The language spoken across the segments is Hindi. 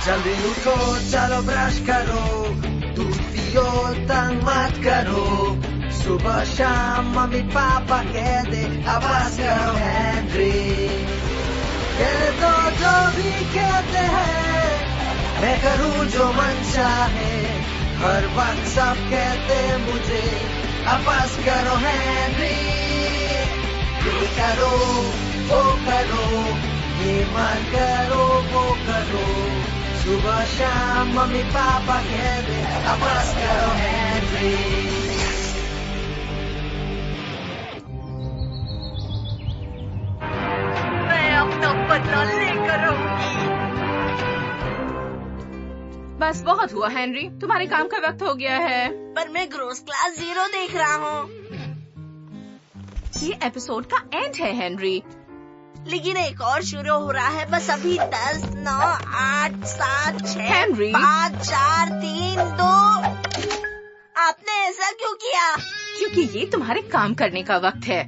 जल्दी उठो चलो ब्रश करो, दूध पियो तंग मत करो, सुबह शाम मम्मी पापा कह दे आवाज करो हेनरी। कह दो जो भी कहते हैं, मैं करूँ जो मन चाहे, हर वक्त सब कहते मुझे आवाज करो हेनरी। ये करो वो करो, ये मत करो वो करो, सुबह शाम मम्मी पापा कह दे आवाज करो हेनरी। मैं अपना बदला लेकर रहूंगी। बस बहुत हुआ हेनरी, तुम्हारे काम का वक्त हो गया है। पर मैं ग्रोस क्लास 0 देख रहा हूँ। ये एपिसोड का एंड है हेनरी। लेकिन एक और शुरू हो रहा है। बस अभी 10, 9, 8, 7, 6, हेनरी। 5, 4, 3, 2। आपने ऐसा क्यों किया? क्योंकि ये तुम्हारे काम करने का वक्त है।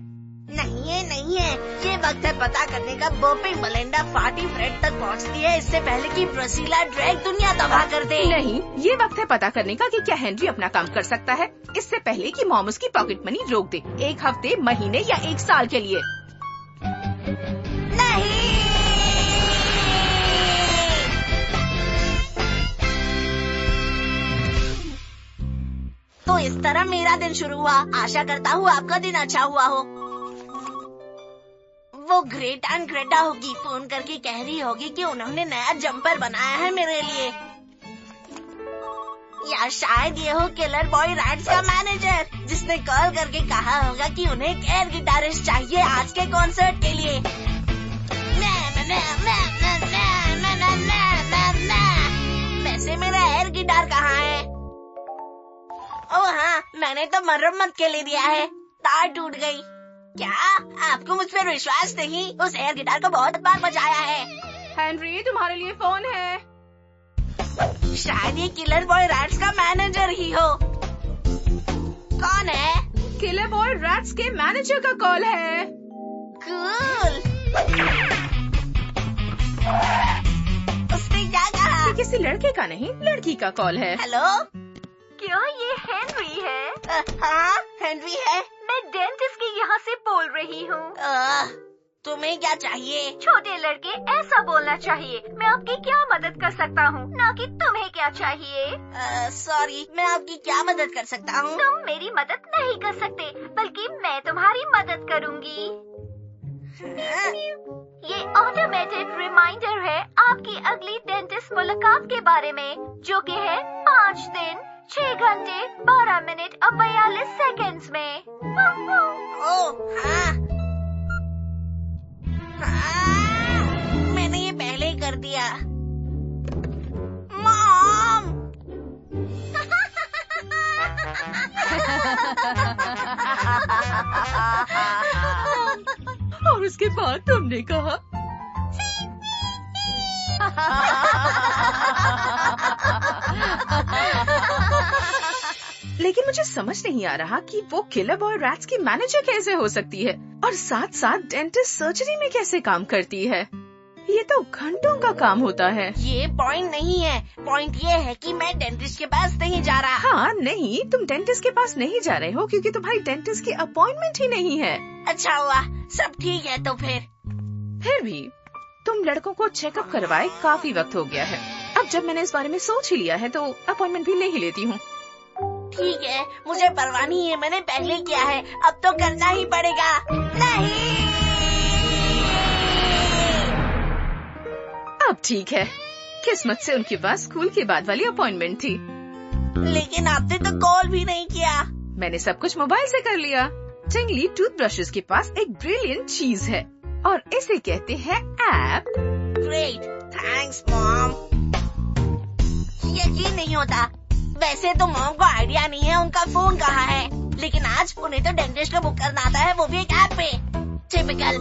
नहीं है, ये वक्त है पता करने का। बर्पिंग मलिंडा फाटी फ्रेड तक पहुंचती है इससे पहले कि प्रिसिला ड्रैग दुनिया तबाह कर दे। नहीं, ये वक्त है पता करने का कि क्या हेनरी अपना काम कर सकता है इससे पहले कि मॉम उसकी पॉकेट मनी रोक दे, 1 हफ्ते, महीने या 1 साल के लिए। नहीं। तो इस तरह मेरा दिन शुरू हुआ। आशा करता हूँ आपका दिन अच्छा हुआ हो। वो ग्रेट एंड ग्रेटा होगी, फोन करके कह रही होगी कि उन्होंने नया जंपर बनाया है मेरे लिए। या शायद ये हो किलर बॉय रैट्स का मैनेजर, जिसने कॉल करके कहा होगा कि उन्हें एक एयर गिटारिस्ट चाहिए आज के कॉन्सर्ट के लिए। वैसे मेरा एयर गिटार कहाँ है? ओह हाँ, मैंने तो मरम्मत के लिए दिया है। तार टूट गई। क्या आपको मुझ पर विश्वास नहीं? उस एयर गिटार को बहुत बार बजाया है। हेनरी, तुम्हारे लिए फोन है। शायद ये किलर बॉय रैट्स का मैनेजर ही हो। कौन है? किलर बॉय रैट्स के मैनेजर का कॉल है। कूल। उसने क्या कहा? ये किसी लड़के का नहीं, लड़की का कॉल है। हेलो, क्या ये हेनरी है? हाँ हेनरी है। मैं डेंटिस्ट के यहाँ से बोल रही हूँ। तुम्हें क्या चाहिए? छोटे लड़के ऐसा बोलना चाहिए। मैं आपकी क्या मदद कर सकता हूँ, ना कि तुम्हें क्या चाहिए। सॉरी, मैं आपकी क्या मदद कर सकता हूँ? तुम मेरी मदद नहीं कर सकते, बल्कि मैं तुम्हारी मदद करूँगी। ये ऑटोमेटेड रिमाइंडर है आपकी अगली डेंटिस्ट मुलाकात के बारे में, जो कि है 5 दिन 6 घंटे 12 मिनट और 42 सेकंड्स में। ओह हाँ, मैंने ये पहले ही कर दिया। मॉम। और उसके बाद तुमने कहा लेकिन मुझे समझ नहीं आ रहा कि वो किलर बॉय रैट्स की मैनेजर कैसे हो सकती है और साथ साथ डेंटिस्ट सर्जरी में कैसे काम करती है। ये तो घंटों का काम होता है। ये पॉइंट नहीं है। पॉइंट ये है कि मैं डेंटिस्ट के पास नहीं जा रहा। हाँ नहीं, तुम डेंटिस्ट के पास नहीं जा रहे हो क्योंकि तुम्हारी डेंटिस्ट की अपॉइंटमेंट ही नहीं है। अच्छा हुआ, सब ठीक है। तो फिर भी तुम लड़कों को चेकअप करवाए काफी वक्त हो गया है। अब जब मैंने इस बारे में सोच ही लिया है तो अपॉइंटमेंट भी ले ही लेती हूँ। ठीक है, मुझे परवाह नहीं है, मैंने पहले किया है, अब तो करना ही पड़ेगा। नहीं। अब ठीक है, किस्मत से उनके पास स्कूल के बाद वाली अपॉइंटमेंट थी। लेकिन आपने तो कॉल भी नहीं किया। मैंने सब कुछ मोबाइल से कर लिया। टिंगली टूथब्रशेस के पास एक ब्रिलियंट चीज है और इसे कहते हैं ऐप। Great, thanks mom. यकीन नहीं होता। वैसे तो मॉम को आइडिया नहीं है उनका फोन कहाँ है, लेकिन आज उन्हें तो डेंटिस्ट का बुक करना आता है, वो भी एक ऐप पे। टिपिकल।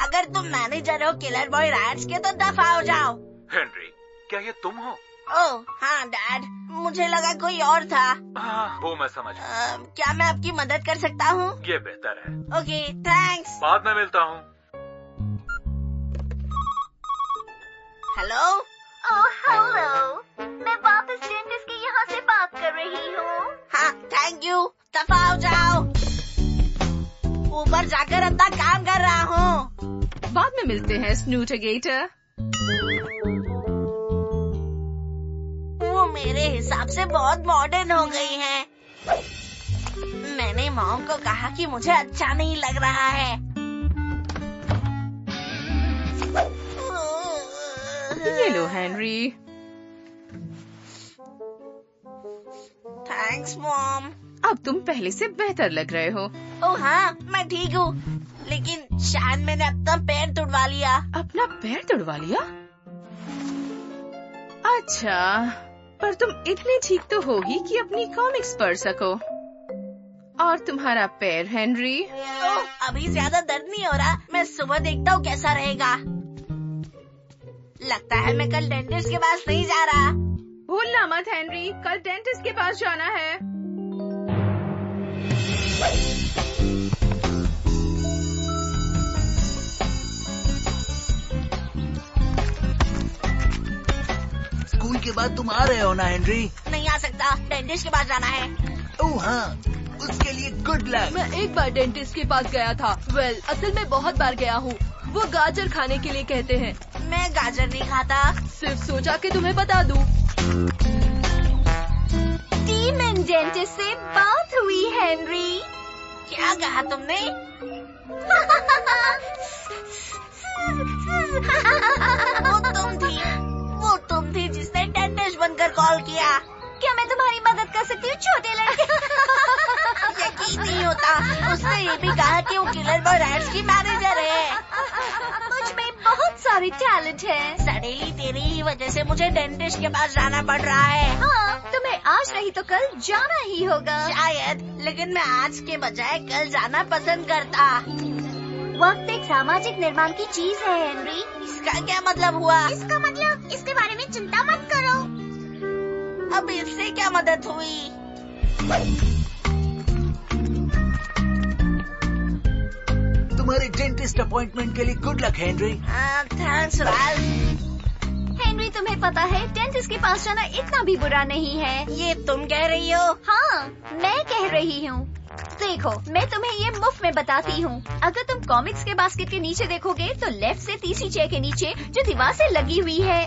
अगर तुम मैनेजर हो किलर बॉय रैट्स के तो दफा हो जाओ। हेनरी, क्या ये तुम हो? ओह हाँ डैड, मुझे लगा कोई और था। वो मैं समझ। क्या मैं आपकी मदद कर सकता हूँ? ये बेहतर है। Okay thanks. बाद में मिलता हूँ। हेलो। ओह हेलो, मैं वापस डेंटिस्ट के यहाँ से बात कर रही हूँ। हाँ, थैंक यू। दफा हो जाओ। ऊपर जाकर अपना काम कर रहा हूँ। बाद में मिलते हैं स्नूटरगेटर। वो मेरे हिसाब से बहुत मॉडर्न हो गई है। मैंने मॉम को कहा कि मुझे अच्छा नहीं लग रहा है। ये लो हेनरी। Thanks mom. अब तुम पहले से बेहतर लग रहे हो। ओह हाँ, मैं ठीक हूँ, लेकिन शायद मैंने अपना पैर तुड़वा लिया। अपना पैर तुड़वा लिया? अच्छा, पर तुम इतने ठीक तो हो ही कि अपनी कॉमिक्स पढ़ सको। और तुम्हारा पैर हेनरी? ओह, अभी ज्यादा दर्द नहीं हो रहा। मैं सुबह देखता हूँ कैसा रहेगा। लगता है मैं कल डेंटिस्ट के पास नहीं जा रहा। भूलना मत हेनरी, कल डेंटिस्ट के पास जाना है। स्कूल के बाद तुम आ रहे हो ना हेनरी? नहीं आ सकता, डेंटिस्ट के पास जाना है। ओह हाँ, उसके लिए गुड लक। मैं एक बार डेंटिस्ट के पास गया था। असल में बहुत बार गया हूँ। वो गाजर खाने के लिए कहते हैं। मैं गाजर नहीं खाता। सिर्फ सोचा कि तुम्हें बता दूं। डीमन डेंटिस्ट से बात हुई हेनरी। क्या कहा तुमने? वो तुम थी जिसने डेंटिस्ट बनकर कॉल किया। क्या मैं तुम्हारी मदद कर सकती हूँ छोटे लड़के? यकीन नहीं होता। उसने ये भी कहा कि वो किलर बॉय रैट्स की मैनेजर है। मुझ में बहुत सारी टैलेंट है। सडनली तेरी ही वजह से मुझे डेंटिस्ट के पास जाना पड़ रहा है। हाँ, तुम्हें आज नहीं तो कल जाना ही होगा। शायद, लेकिन मैं आज के बजाय कल जाना पसंद करता। वक्त एक सामाजिक निर्माण की चीज है हेनरी। इसका क्या मतलब हुआ? इसका मतलब इसके बारे में चिंता मत करो। अब इससे क्या मदद हुई? तुम्हारे डेंटिस्ट अपॉइंटमेंट के लिए good luck Henry. Thanks Ralph. Henry, तुम्हें पता है डेंटिस्ट के पास जाना इतना भी बुरा नहीं है। ये तुम कह रही हो? हाँ, मैं कह रही हूँ। देखो, मैं तुम्हें ये मुफ्त में बताती हूँ। अगर तुम कॉमिक्स के बास्केट के नीचे देखोगे तो लेफ्ट से तीसरी चेयर के नीचे जो दीवार से लगी हुई है।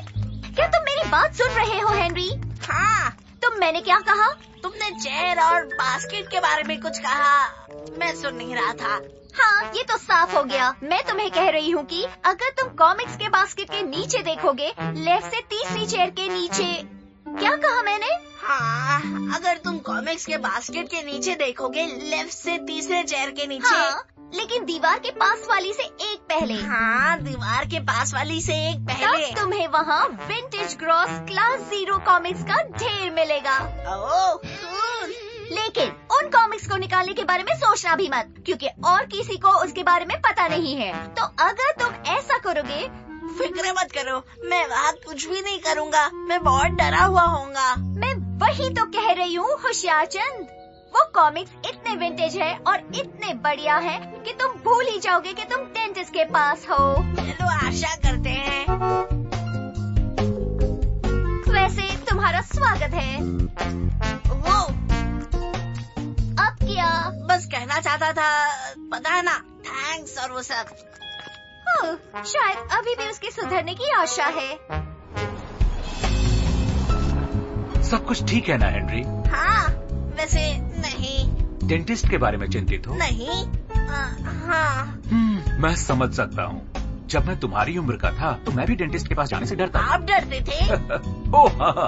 क्या तुम मेरी बात सुन रहे हो हेनरी? हाँ। तुम मैंने क्या कहा? तुमने चेयर और बास्केट के बारे में कुछ कहा। मैं सुन नहीं रहा था। हाँ, ये तो साफ हो गया। मैं तुम्हें कह रही हूँ कि अगर तुम कॉमिक्स के बास्केट के नीचे देखोगे, लेफ्ट से तीसरी चेयर के नीचे। क्या कहा मैंने? हाँ, अगर तुम कॉमिक्स के बास्केट के नीचे देखोगे, लेफ्ट से तीसरे चेयर के नीचे। हाँ, लेकिन दीवार के पास वाली से एक पहले। हाँ, दीवार के पास वाली से एक पहले। तब तुम्हें वहाँ विंटेज ग्रॉस क्लास 0 कॉमिक्स का ढेर मिलेगा। ओह, कूल। लेकिन उन कॉमिक्स को निकालने के बारे में सोचना भी मत, क्योंकि और किसी को उसके बारे में पता नहीं है। तो अगर तुम ऐसा करोगे, फिक्र मत करो, मैं वहाँ कुछ भी नहीं करूँगा। मैं बहुत डरा हुआ होऊंगा। मैं वही तो कह रही हूँ होशियार चंद। वो कॉमिक्स इतने विंटेज है और इतने बढ़िया है कि तुम भूल ही जाओगे कि तुम डेंटिस्ट के पास हो। चलो आशा करते हैं। वैसे तुम्हारा स्वागत है। वो अब क्या? बस कहना चाहता था, पता है ना, थैंक्स और वो सब। शायद अभी भी उसके सुधरने की आशा है। सब कुछ ठीक है ना हेनरी? हाँ, वैसे नहीं। डेंटिस्ट के बारे में चिंतित हो? नहीं। हाँ। मैं समझ सकता हूँ। जब मैं तुम्हारी उम्र का था तो मैं भी डेंटिस्ट के पास जाने से डरता। आप डरते थे? ओह हाँ,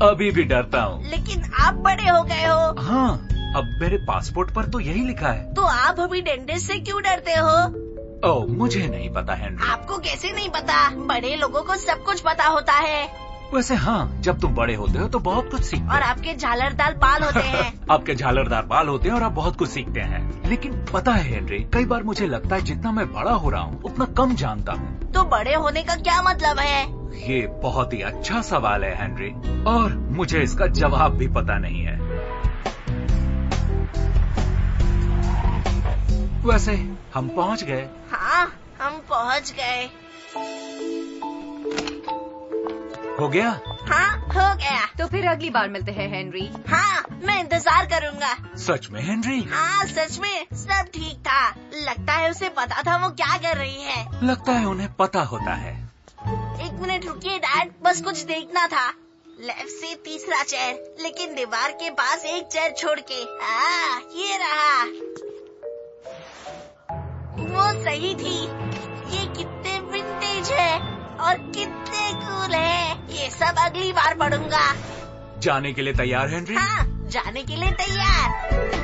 अभी भी डरता हूँ। लेकिन आप बड़े हो गए हो। हाँ, अब मेरे पासपोर्ट पर तो यही लिखा है। तो आप अभी डेंटिस्ट से क्यों डरते हो? ओह, मुझे नहीं पता हेनरी। आपको कैसे नहीं पता? बड़े लोगों को सब कुछ पता होता है। वैसे हाँ, जब तुम बड़े होते हो तो बहुत कुछ सीखते और आपके झालरदार बाल होते हैं। आपके झालरदार बाल होते हैं और आप बहुत कुछ सीखते हैं। लेकिन पता है हेनरी, कई बार मुझे लगता है जितना मैं बड़ा हो रहा हूँ उतना कम जानता हूँ। तो बड़े होने का क्या मतलब है? ये बहुत ही अच्छा सवाल है हेनरी, और मुझे इसका जवाब भी पता नहीं है। वैसे हम पहुँच गए। हाँ, हम पहुँच गए। हो गया? हाँ, हो गया। तो फिर अगली बार मिलते हैं हेनरी। हाँ, मैं इंतजार करूँगा। सच में हेनरी? हाँ, सच में सब ठीक था। लगता है उसे पता था वो क्या कर रही है। लगता है उन्हें पता होता है। 1 मिनट रुकिए डैड, बस कुछ देखना था। लेफ्ट से तीसरा चेयर, लेकिन दीवार के पास एक चेयर छोड़ के। ये रहा। वो सही थी। ये कितने विंटेज है और कितने कूल है। ये सब अगली बार पढ़ूंगा। जाने के लिए तैयार हेनरी? हाँ, जाने के लिए तैयार।